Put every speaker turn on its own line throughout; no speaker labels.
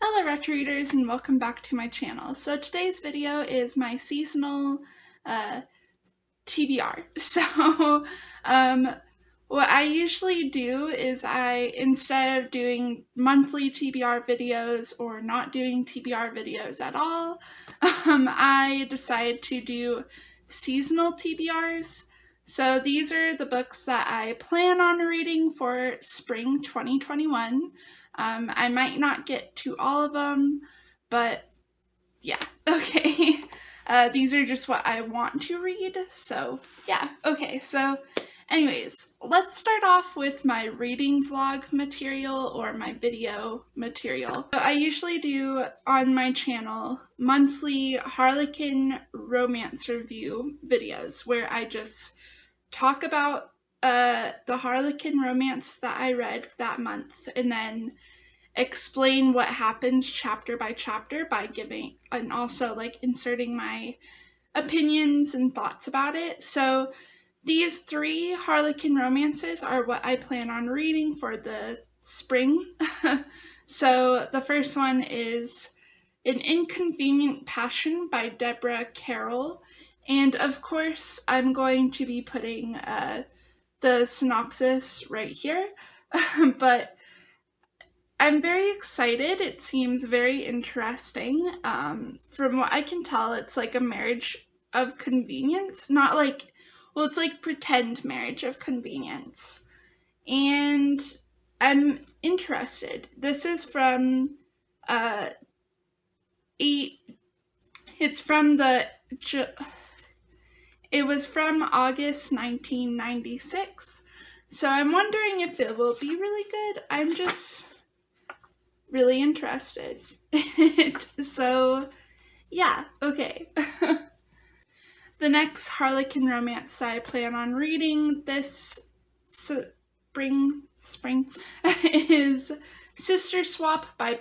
Hello retro readers and welcome back to my channel. So today's video is my seasonal TBR. So what I usually do is instead of doing monthly TBR videos or not doing TBR videos at all, I decide to do seasonal TBRs. So these are the books that I plan on reading for spring 2021. I might not get to all of them, but yeah, okay. These are just what I want to read, so yeah, okay. So anyways, let's start off with my reading vlog material or my video material. So I usually do on my channel monthly Harlequin romance review videos where I just talk about the Harlequin romance that I read that month and then explain what happens chapter by chapter by giving and also like inserting my opinions and thoughts about it. So these 3 Harlequin romances are what I plan on reading for the spring. So the first one is An Inconvenient Passion by Deborah Carroll. And of course, I'm going to be putting the synopsis right here. But I'm very excited. It seems very interesting. From what I can tell, it's like a marriage of convenience. Not like, well, it's like pretend marriage of convenience. And I'm interested. This is from it's from it was from August 1996. So I'm wondering if it will be really good. I'm just really interested in it. So yeah, okay. The next Harlequin romance that I plan on reading this spring is Sister Swap by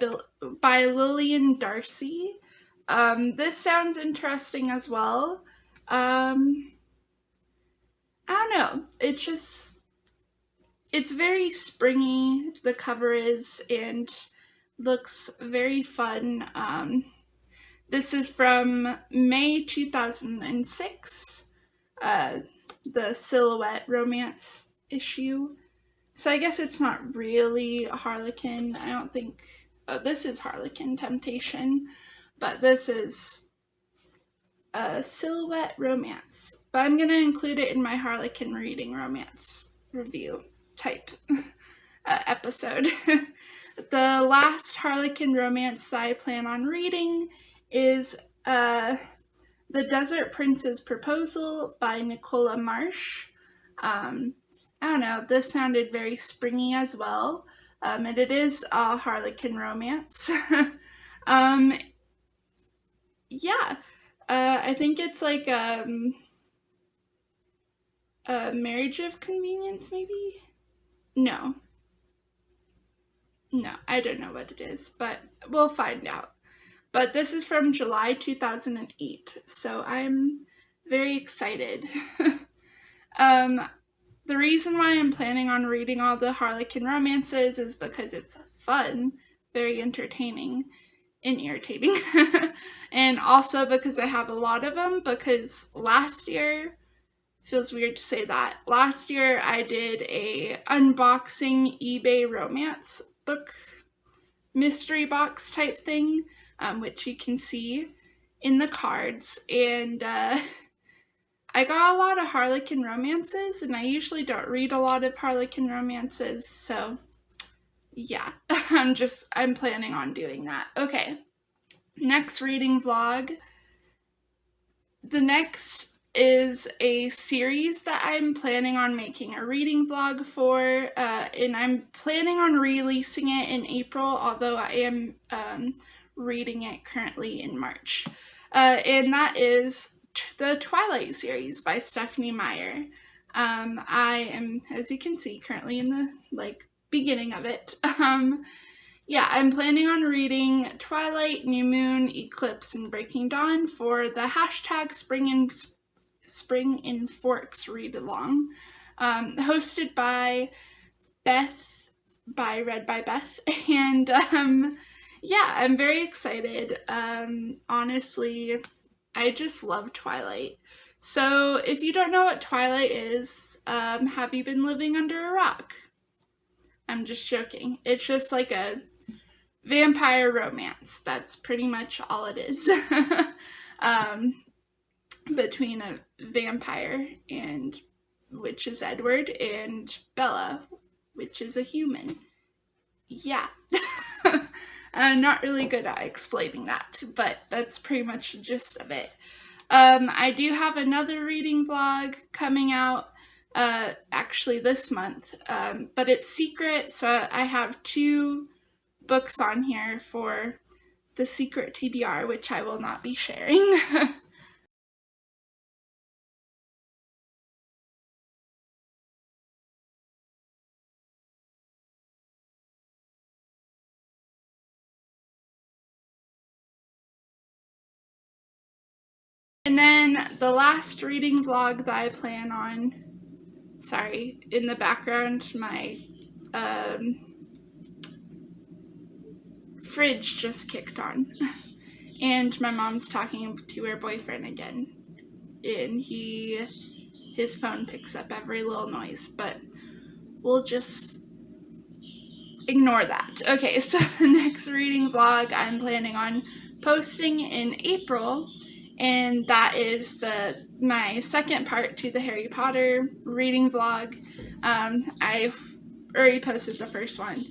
Lillian Darcy. This sounds interesting as well. I don't know. It's very springy, the cover is, and looks very fun. This is from May 2006, the Silhouette romance issue. So I guess it's not really a Harlequin. I don't think, this is Harlequin Temptation, but this is a Silhouette romance. But I'm going to include it in my Harlequin reading romance review type episode. The last Harlequin romance that I plan on reading is The Desert Prince's Proposal by Nicola Marsh. I don't know, this sounded very springy as well. And it is a Harlequin romance. Yeah, I think it's like a marriage of convenience, maybe? No, I don't know what it is, but we'll find out. But this is from July 2008, so I'm very excited. The reason why I'm planning on reading all the Harlequin romances is because it's fun, very entertaining, and irritating. And also because I have a lot of them, because last year, feels weird to say that, last year I did a unboxing eBay romance book mystery box type thing, which you can see in the cards, and I got a lot of Harlequin romances, and I usually don't read a lot of Harlequin romances, so yeah, I'm planning on doing that. Okay, next reading vlog. The next is a series that I'm planning on making a reading vlog for, and I'm planning on releasing it in April, although I am reading it currently in March. And that is the Twilight series by Stephenie Meyer. I am, as you can see, currently in the beginning of it. Yeah, I'm planning on reading Twilight, New Moon, Eclipse, and Breaking Dawn for the hashtag Spring in Forks read along, hosted by Beth, read by Beth, and yeah, yeah, I'm very excited. Honestly, I just love Twilight. So if you don't know what Twilight is, have you been living under a rock? I'm just joking. It's just like a vampire romance. That's pretty much all it is. Between a vampire, and which is Edward, and Bella, which is a human. Yeah. I'm not really good at explaining that, but that's pretty much the gist of it. I do have another reading vlog coming out actually this month, but it's secret, so I have 2 books on here for the secret TBR, which I will not be sharing. And then the last reading vlog that I plan on, sorry, in the background, my fridge just kicked on. And my mom's talking to her boyfriend again. And his phone picks up every little noise, but we'll just ignore that. Okay, so the next reading vlog I'm planning on posting in April, and that is my second part to the Harry Potter reading vlog. I already posted the first one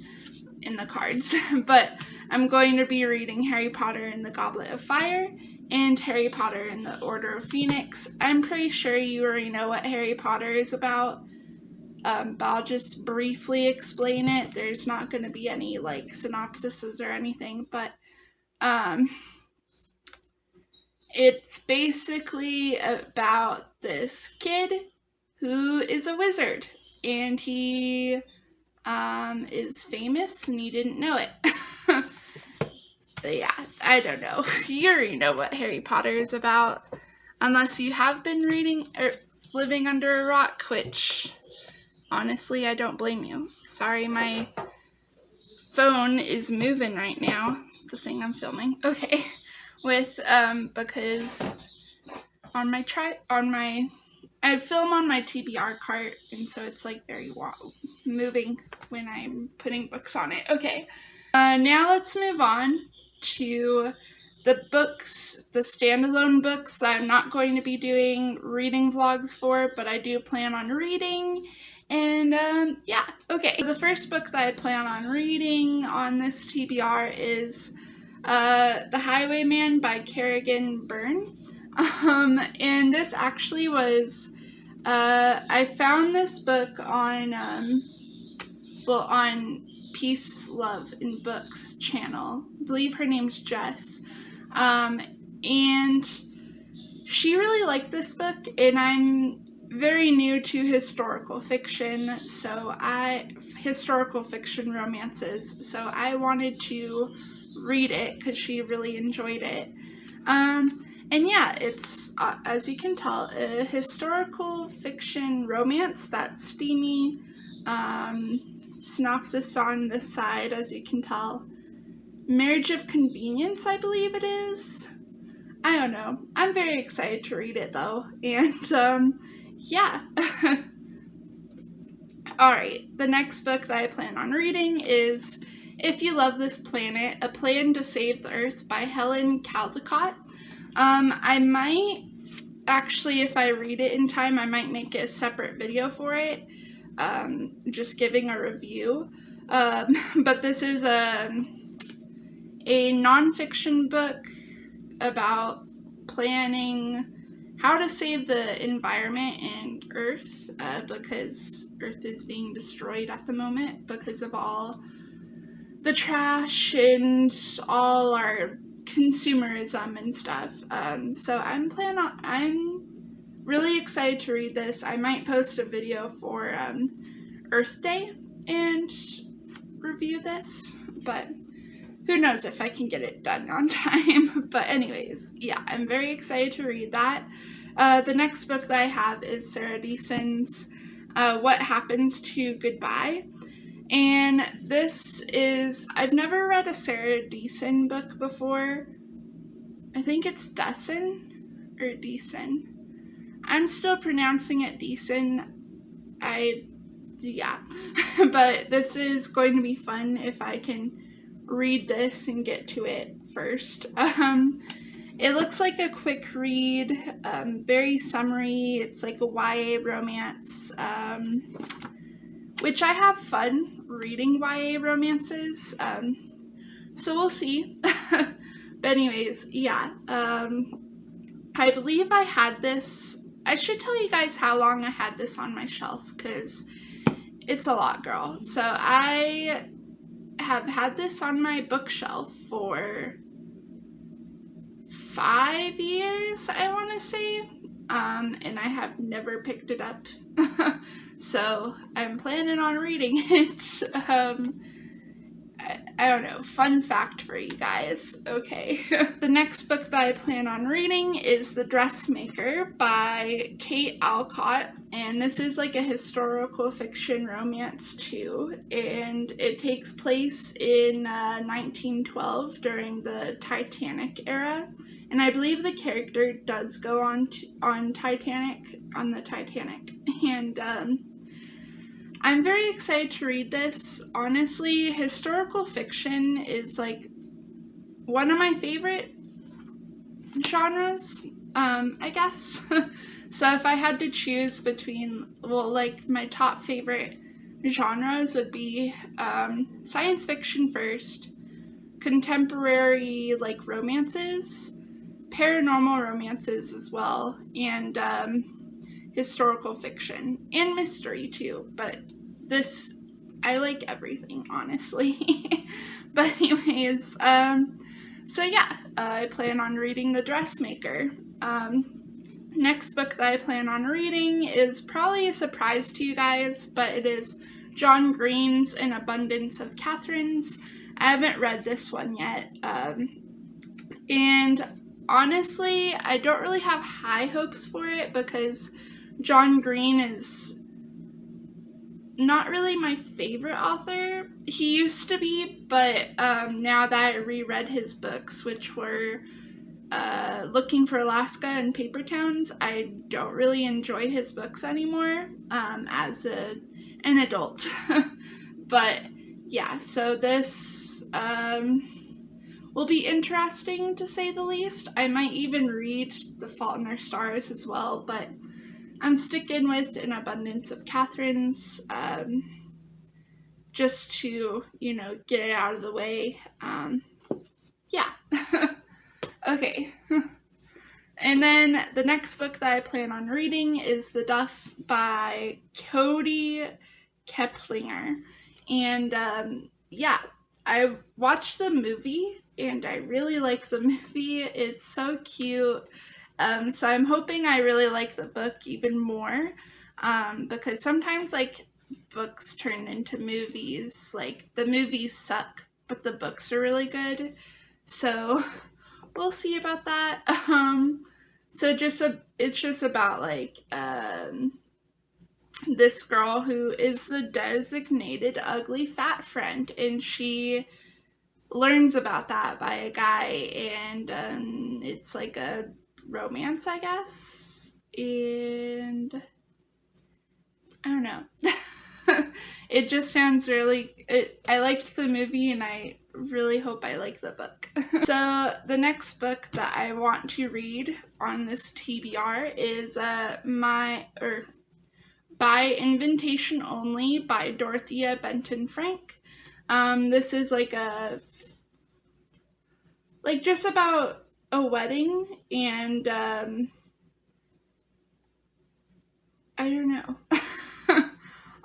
in the cards, but I'm going to be reading Harry Potter and the Goblet of Fire and Harry Potter and the Order of Phoenix. I'm pretty sure you already know what Harry Potter is about, but I'll just briefly explain it. There's not going to be any like synopsises or anything, but it's basically about this kid who is a wizard, and he is famous and you didn't know it. Yeah, I don't know. You already know what Harry Potter is about, unless you have been reading or living under a rock, which honestly I don't blame you. Sorry, my phone is moving right now, the thing I'm filming. Okay, with because I film on my TBR cart, and so it's like very moving when I'm putting books on it. Okay, now let's move on to the books, the standalone books that I'm not going to be doing reading vlogs for, but I do plan on reading. And yeah, okay. So the first book that I plan on reading on this TBR is The Highwayman by Kerrigan Byrne. And this actually was, I found this book on, on Peace, Love, and Books channel. I believe her name's Jess. And she really liked this book, and I'm very new to historical fiction, historical fiction romances, so I wanted to read it because she really enjoyed it. And yeah, it's, as you can tell, a historical fiction romance, that steamy synopsis on this side, as you can tell. Marriage of Convenience, I believe it is. I don't know. I'm very excited to read it, though. And, yeah. Alright, the next book that I plan on reading is If You Love This Planet, A Plan to Save the Earth by Helen Caldecott. I might, actually, if I read it in time, I might make a separate video for it, just giving a review. But this is a nonfiction book about planning how to save the environment and Earth, because Earth is being destroyed at the moment because of all the trash and all our consumerism and stuff. So I'm really excited to read this. I might post a video for Earth Day and review this, but who knows if I can get it done on time. But anyways, yeah, I'm very excited to read that. The next book that I have is Sarah Deason's What Happens to Goodbye. And this is, I've never read a Sarah Deason book before. I think it's Deason or Deason. I'm still pronouncing it Deason. Yeah. But this is going to be fun if I can read this and get to it first. It looks like a quick read, very summary. It's like a YA romance, which I have fun reading YA romances, so we'll see. But anyways, yeah, I believe I had this. I should tell you guys how long I had this on my shelf, because it's a lot, girl. So I have had this on my bookshelf for 5 years, I want to say, and I have never picked it up. So I'm planning on reading it. I don't know, fun fact for you guys. Okay. The next book that I plan on reading is The Dressmaker by Kate Alcott, and this is like a historical fiction romance too, and it takes place in 1912 during the Titanic era, and I believe the character does go on the Titanic, and I'm very excited to read this. Honestly, historical fiction is like one of my favorite genres, I guess. So if I had to choose between, well, like my top favorite genres would be science fiction first, contemporary like romances, paranormal romances as well, and historical fiction and mystery too, but this, I like everything, honestly. But anyways, so yeah, I plan on reading The Dressmaker. Next book that I plan on reading is probably a surprise to you guys, but it is John Green's An Abundance of Catherines. I haven't read this one yet, and honestly, I don't really have high hopes for it because John Green is not really my favorite author. He used to be, but now that I reread his books, which were Looking for Alaska and Paper Towns, I don't really enjoy his books anymore as an adult. But yeah, so this will be interesting to say the least. I might even read The Fault in Our Stars as well, but I'm sticking with An Abundance of Catherines, just to, get it out of the way. Yeah. Okay. And then the next book that I plan on reading is The Duff by Cody Keplinger. And, yeah, I watched the movie, and I really like the movie. It's so cute. So I'm hoping I really like the book even more, because sometimes, like, books turn into movies. Like, the movies suck, but the books are really good. So we'll see about that. So it's just about, like, this girl who is the designated ugly fat friend, and she learns about that by a guy, and it's like a romance, I guess, and I don't know. It just sounds really, I liked the movie, and I really hope I like the book. So the next book that I want to read on this TBR is By Invitation Only by Dorothea Benton Frank. This is like just about a wedding, and I don't know.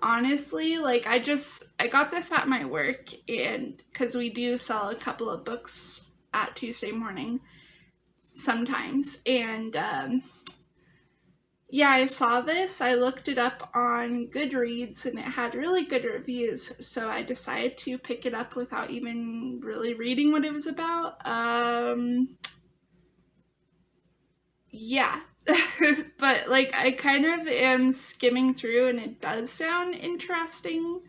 Honestly, like, I got this at my work, and because we do sell a couple of books at Tuesday morning sometimes, and yeah, I saw this, I looked it up on Goodreads, and it had really good reviews, so I decided to pick it up without even really reading what it was about. Yeah. But, like, I kind of am skimming through, and it does sound interesting.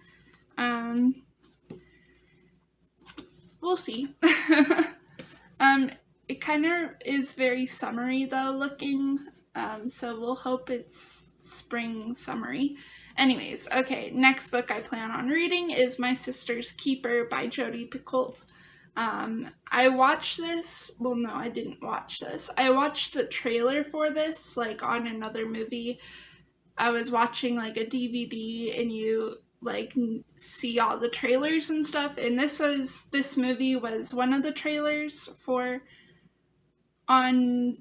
We'll see. It kind of is very summery though looking, so we'll hope it's spring summery. Anyways, okay, next book I plan on reading is My Sister's Keeper by Jodi Picoult. I watched this, well no, I didn't watch this. I watched the trailer for this, like on another movie. I was watching like a DVD and you like see all the trailers and stuff, and this movie was one of the trailers for on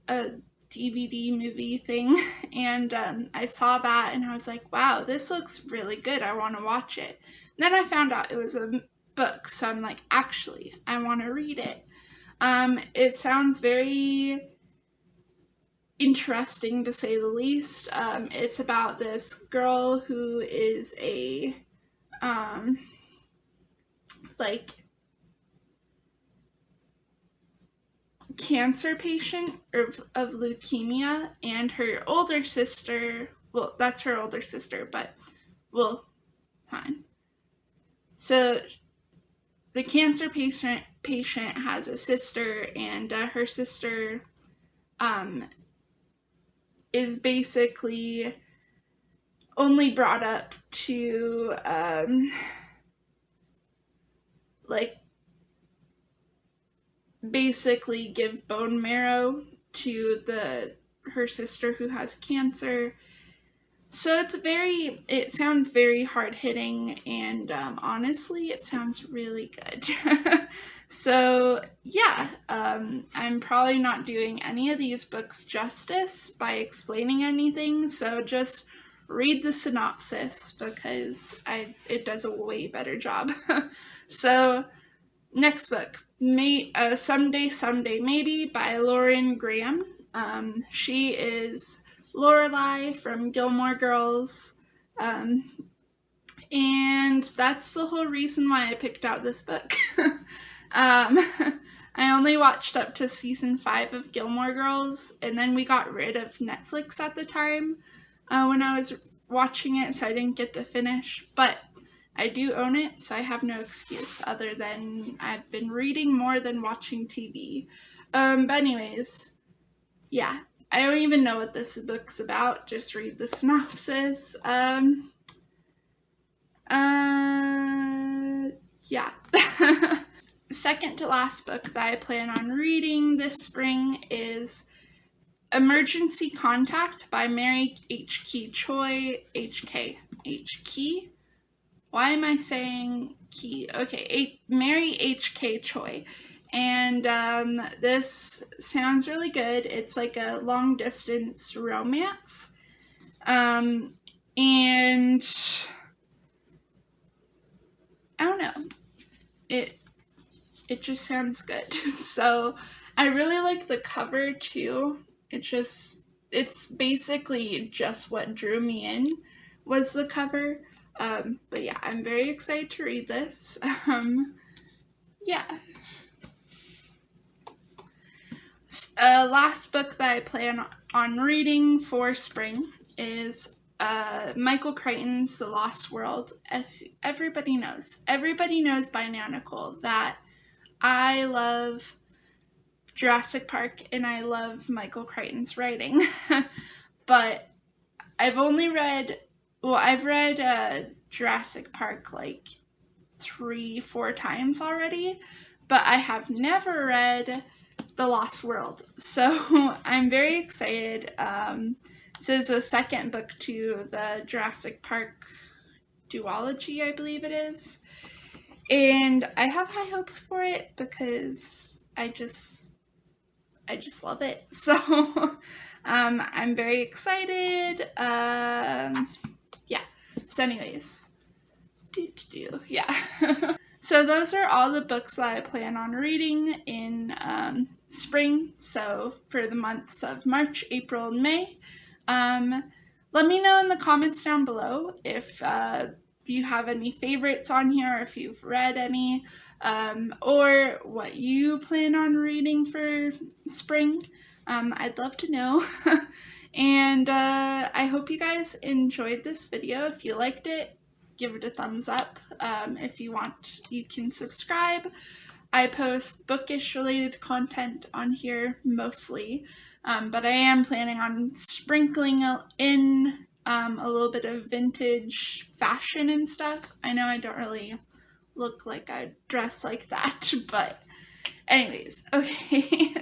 a DVD movie thing, and I saw that and I was like, wow, this looks really good, I want to watch it. And then I found out it was a book, so I'm like, actually, I want to read it. It sounds very interesting to say the least. It's about this girl who is a like cancer patient of leukemia, and her older sister, well, that's her older sister, but well, fine. So the cancer patient has a sister, and her sister is basically only brought up to like basically give bone marrow to her sister who has cancer. So it sounds very hard-hitting, and honestly, it sounds really good. So yeah, I'm probably not doing any of these books justice by explaining anything, so just read the synopsis because it does a way better job. So next book, Someday Maybe by Lauren Graham. She is Lorelai from Gilmore Girls, and that's the whole reason why I picked out this book. I only watched up to season 5 of Gilmore Girls, and then we got rid of Netflix at the time when I was watching it, so I didn't get to finish, but I do own it, so I have no excuse other than I've been reading more than watching TV. But anyways, yeah, I don't even know what this book's about, just read the synopsis. Yeah. Second to last book that I plan on reading this spring is Emergency Contact by Mary H. Key Choi. Key? Why am I saying Key? Okay, Mary H. K. Choi. And this sounds really good. It's like a long distance romance. And I don't know. It just sounds good. So I really like the cover too. It's basically just what drew me in was the cover. But yeah, I'm very excited to read this. Yeah. Last book that I plan on reading for spring is Michael Crichton's The Lost World. Everybody knows by now, Nicole, that I love Jurassic Park and I love Michael Crichton's writing. But I've read Jurassic Park like 3-4 times already, but I have never read The Lost World. So I'm very excited. This is a second book to the Jurassic Park duology, I believe it is. And I have high hopes for it because I just love it. So I'm very excited. Yeah. So anyways, yeah. So those are all the books that I plan on reading in spring. So for the months of March, April, and May. Let me know in the comments down below if you have any favorites on here, or if you've read any, or what you plan on reading for spring. I'd love to know. And I hope you guys enjoyed this video. If you liked it, give it a thumbs up. If you want, you can subscribe. I post bookish related content on here mostly, but I am planning on sprinkling in a little bit of vintage fashion and stuff. I know I don't really look like I dress like that, but anyways, okay.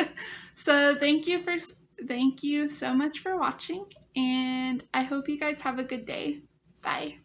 So thank you so much for watching, and I hope you guys have a good day. Bye.